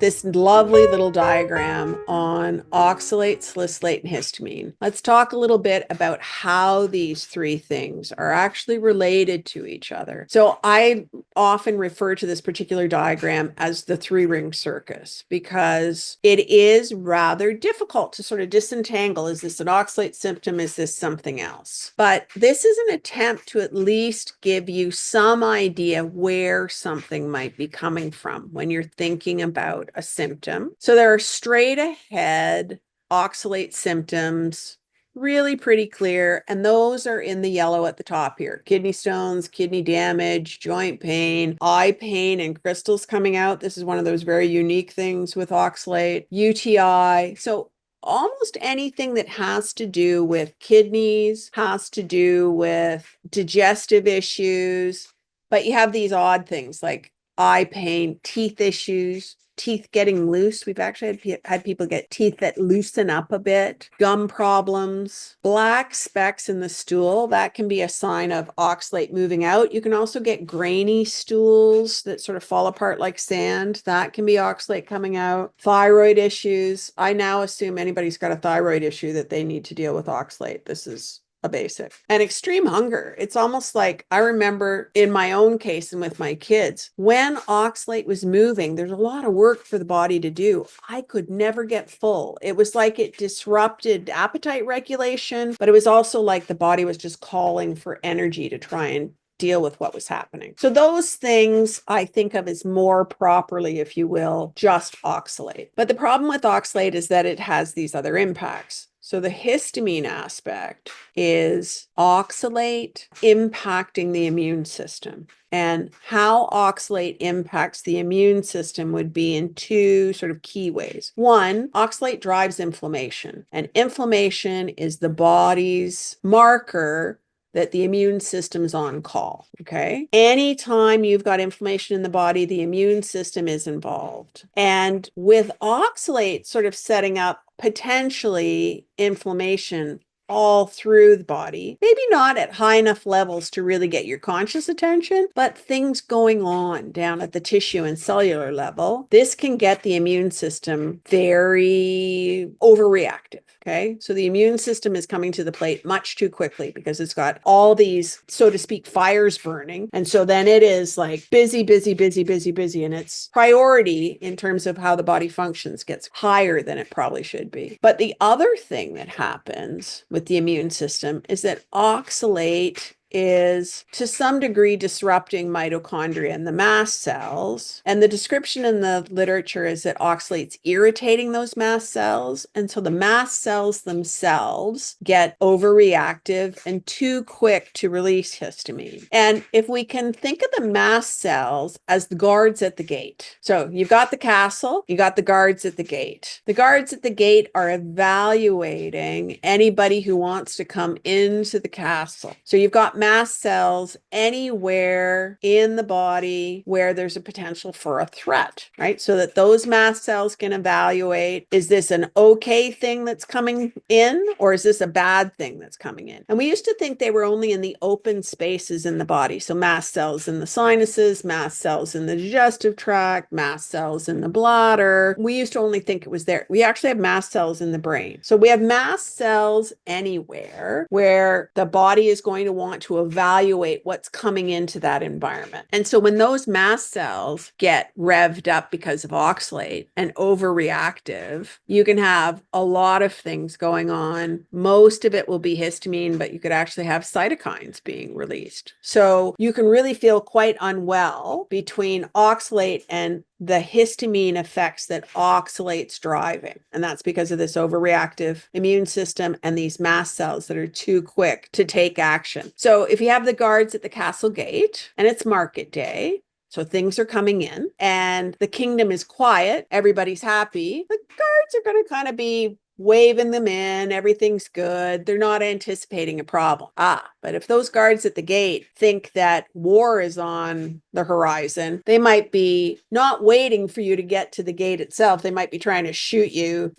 this lovely little diagram on oxalate, salicylate, and histamine. Let's talk a little bit about how these three things are actually related to each other. So I often refer to this particular diagram as the three-ring circus because it is rather difficult to sort of disentangle. Is this an oxalate symptom? Is this something else? But this is an attempt to at least give you some idea where something might be coming from when you're thinking about a symptom. So there are straight ahead oxalate symptoms, really pretty clear, and those are in the yellow at the top here. Kidney stones, kidney damage, joint pain, eye pain, and crystals coming out. This is one of those very unique things with oxalate. UTI. So almost anything that has to do with kidneys, has to do with digestive issues, but you have these odd things like eye pain, teeth issues, teeth getting loose. We've actually had people get teeth that loosen up a bit, gum problems, black specks in the stool. That can be a sign of oxalate moving out. You can also get grainy stools that sort of fall apart like sand. That can be oxalate coming out. Thyroid issues. I now assume anybody's got a thyroid issue that they need to deal with oxalate. This is a basic. And extreme hunger. It's almost like I remember in my own case and with my kids, when oxalate was moving, there's a lot of work for the body to do. I could never get full. It was like it disrupted appetite regulation, but it was also like the body was just calling for energy to try and deal with what was happening. So those things I think of as more properly, if you will, just oxalate. But the problem with oxalate is that it has these other impacts. So the histamine aspect is oxalate impacting the immune system. And how oxalate impacts the immune system would be in two sort of key ways. One, oxalate drives inflammation, and inflammation is the body's marker that the immune system's on call, okay? Anytime you've got inflammation in the body, the immune system is involved. And with oxalate sort of setting up potentially inflammation all through the body, maybe not at high enough levels to really get your conscious attention, but things going on down at the tissue and cellular level, this can get the immune system very overreactive. Okay, so the immune system is coming to the plate much too quickly because it's got all these, so to speak, fires burning. And so then it is like busy, busy, busy, busy, busy. And its priority in terms of how the body functions gets higher than it probably should be. But the other thing that happens with the immune system is that oxalate is to some degree disrupting mitochondria and the mast cells. And the description in the literature is that oxalate's irritating those mast cells. And so the mast cells themselves get overreactive and too quick to release histamine. And if we can think of the mast cells as the guards at the gate. So you've got the castle, you got the guards at the gate. The guards at the gate are evaluating anybody who wants to come into the castle. So you've got mast cells anywhere in the body where there's a potential for a threat, right? So that those mast cells can evaluate, is this an okay thing that's coming in, or is this a bad thing that's coming in? And we used to think they were only in the open spaces in the body. So mast cells in the sinuses, mast cells in the digestive tract, mast cells in the bladder. We used to only think it was there. We actually have mast cells in the brain. So we have mast cells anywhere where the body is going to want to evaluate what's coming into that environment. And so when those mast cells get revved up because of oxalate and overreactive, you can have a lot of things going on. Most of it will be histamine, but you could actually have cytokines being released. So you can really feel quite unwell between oxalate and the histamine effects that oxalate's driving. And that's because of this overreactive immune system and these mast cells that are too quick to take action. So if you have the guards at the castle gate and it's market day, so things are coming in and the kingdom is quiet, everybody's happy, the guards are going to kind of be waving them in, everything's good. They're not anticipating a problem. But if those guards at the gate think that war is on the horizon, they might be not waiting for you to get to the gate itself. They might be trying to shoot you,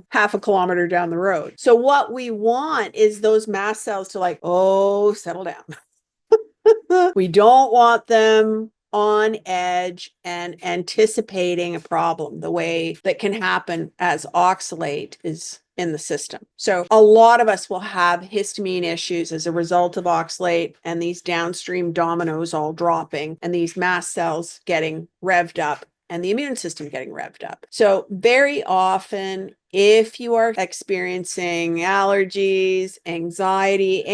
half a kilometer down the road. So what we want is those mast cells to settle down. We don't want them on edge and anticipating a problem the way that can happen as oxalate is in the system. So a lot of us will have histamine issues as a result of oxalate and these downstream dominoes all dropping and these mast cells getting revved up and the immune system getting revved up. So very often, if you are experiencing allergies, anxiety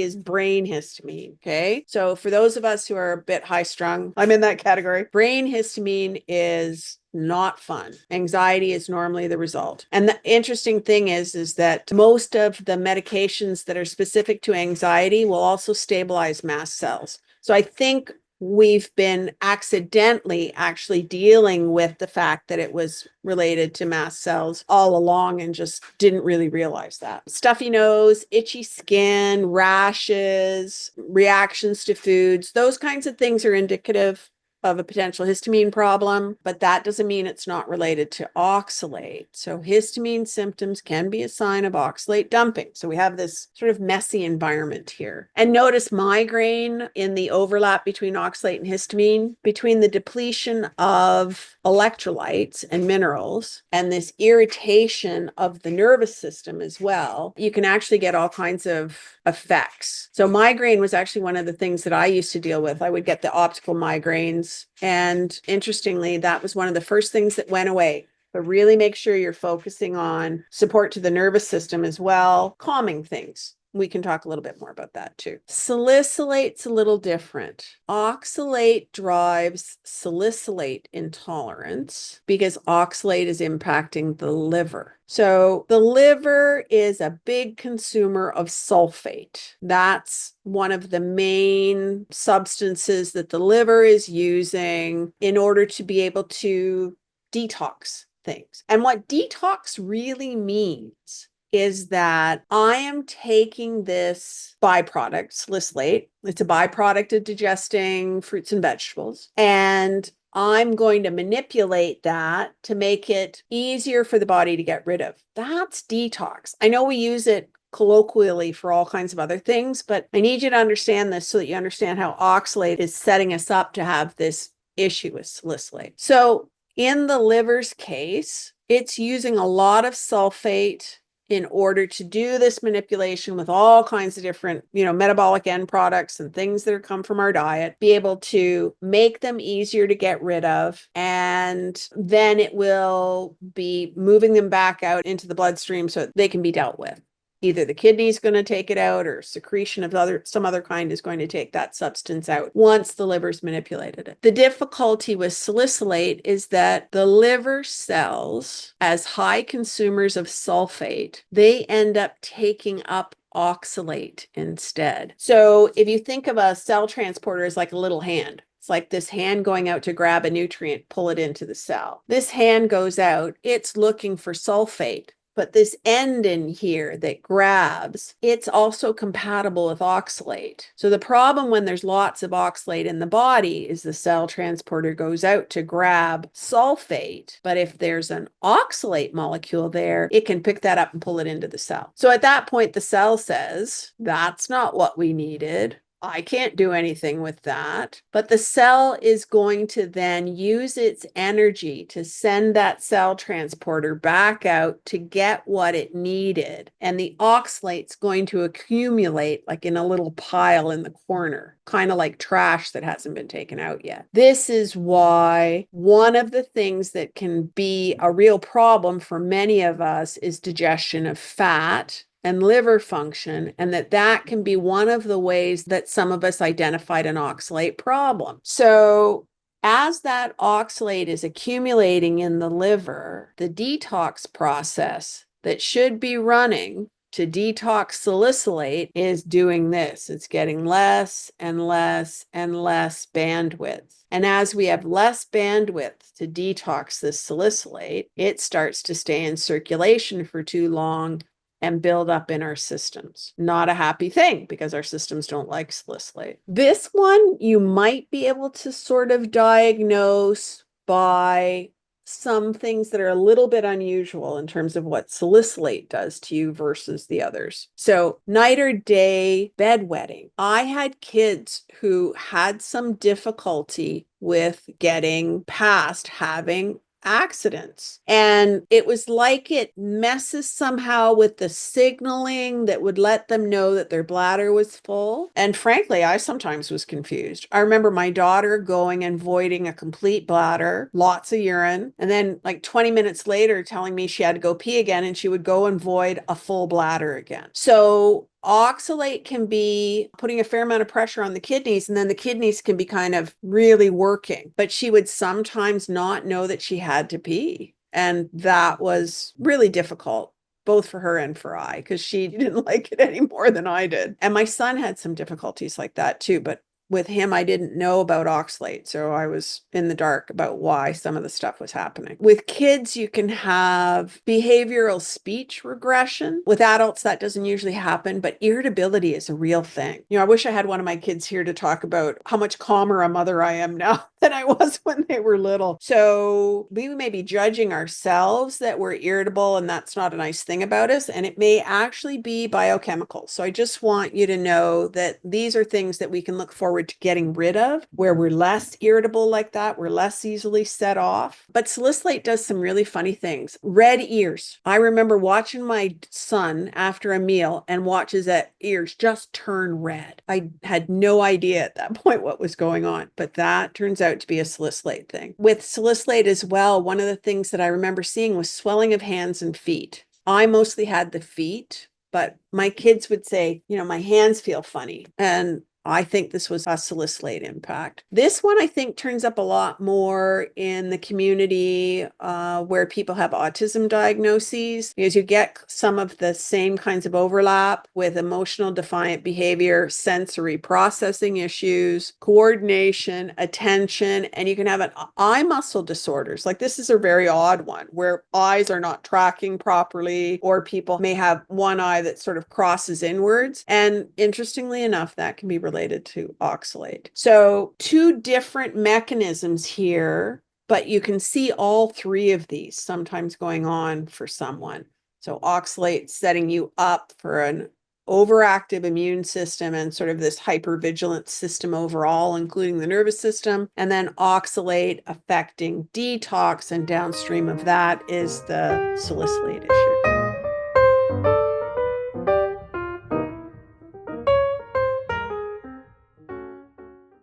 is brain histamine, okay? So for those of us who are a bit high strung, I'm in that category. Brain histamine is not fun. Anxiety is normally the result. And the interesting thing is that most of the medications that are specific to anxiety will also stabilize mast cells. So I think we've been accidentally actually dealing with the fact that it was related to mast cells all along and just didn't really realize that. Stuffy nose, itchy skin, rashes, reactions to foods, those kinds of things are indicative of a potential histamine problem, but that doesn't mean it's not related to oxalate. So histamine symptoms can be a sign of oxalate dumping. So we have this sort of messy environment here. And notice migraine in the overlap between oxalate and histamine, between the depletion of electrolytes and minerals and this irritation of the nervous system as well, you can actually get all kinds of effects. So migraine was actually one of the things that I used to deal with. I would get the optical migraines. And interestingly, that was one of the first things that went away. But really make sure you're focusing on support to the nervous system as well, calming things. We can talk a little bit more about that too. Salicylate's a little different. Oxalate drives salicylate intolerance because oxalate is impacting the liver. So the liver is a big consumer of sulfate. That's one of the main substances that the liver is using in order to be able to detox things. And what detox really means is that I am taking this byproduct, salicylate. It's a byproduct of digesting fruits and vegetables. And I'm going to manipulate that to make it easier for the body to get rid of. That's detox. I know we use it colloquially for all kinds of other things, but I need you to understand this so that you understand how oxalate is setting us up to have this issue with salicylate. So in the liver's case, it's using a lot of sulfate in order to do this manipulation with all kinds of different, metabolic end products and things that come from our diet, be able to make them easier to get rid of. And then it will be moving them back out into the bloodstream so they can be dealt with. Either the kidney is going to take it out or secretion of some other kind is going to take that substance out once the liver's manipulated it. The difficulty with salicylate is that the liver cells, as high consumers of sulfate, they end up taking up oxalate instead. So if you think of a cell transporter as like a little hand, it's like this hand going out to grab a nutrient, pull it into the cell. This hand goes out, it's looking for sulfate. But this end in here that grabs, it's also compatible with oxalate. So the problem when there's lots of oxalate in the body is the cell transporter goes out to grab sulfate. But if there's an oxalate molecule there, it can pick that up and pull it into the cell. So at that point, the cell says, that's not what we needed. I can't do anything with that. But the cell is going to then use its energy to send that cell transporter back out to get what it needed. And the oxalate's going to accumulate like in a little pile in the corner, kind of like trash that hasn't been taken out yet. This is why one of the things that can be a real problem for many of us is digestion of fat and liver function, and that can be one of the ways that some of us identified an oxalate problem. So as that oxalate is accumulating in the liver, the detox process that should be running to detox salicylate is doing this. It's getting less and less and less bandwidth. And as we have less bandwidth to detox this salicylate, it starts to stay in circulation for too long and build up in our systems. Not a happy thing because our systems don't like salicylate. This one you might be able to sort of diagnose by some things that are a little bit unusual in terms of what salicylate does to you versus the others. So night or day bedwetting. I had kids who had some difficulty with getting past having accidents. And it was like it messes somehow with the signaling that would let them know that their bladder was full. And frankly, I sometimes was confused. I remember my daughter going and voiding a complete bladder, lots of urine, and then like 20 minutes later telling me she had to go pee again, and she would go and void a full bladder again. So oxalate can be putting a fair amount of pressure on the kidneys, and then the kidneys can be kind of really working. But she would sometimes not know that she had to pee. And that was really difficult, both for her and for I, because she didn't like it any more than I did. And my son had some difficulties like that too. But with him, I didn't know about oxalate, so I was in the dark about why some of the stuff was happening. With kids, you can have behavioral speech regression. With adults, that doesn't usually happen, but irritability is a real thing. I wish I had one of my kids here to talk about how much calmer a mother I am now than I was when they were little. So we may be judging ourselves that we're irritable, and that's not a nice thing about us, and it may actually be biochemical. So I just want you to know that these are things that we can look forward to getting rid of, where we're less irritable like that, we're less easily set off. But salicylate does some really funny things. Red ears. I remember watching my son after a meal and watch his ears just turn red. I had no idea at that point what was going on, but that turns out to be a salicylate thing. With salicylate as well, one of the things that I remember seeing was swelling of hands and feet. I mostly had the feet, but my kids would say, my hands feel funny. And I think this was a salicylate impact. This one, I think, turns up a lot more in the community where people have autism diagnoses, because you get some of the same kinds of overlap with emotional defiant behavior, sensory processing issues, coordination, attention, and you can have an eye muscle disorders. Like this is a very odd one where eyes are not tracking properly, or people may have one eye that sort of crosses inwards. And interestingly enough, that can be related to oxalate. So two different mechanisms here, but you can see all three of these sometimes going on for someone. So oxalate setting you up for an overactive immune system and sort of this hypervigilant system overall, including the nervous system. And then oxalate affecting detox, and downstream of that is the salicylate issue.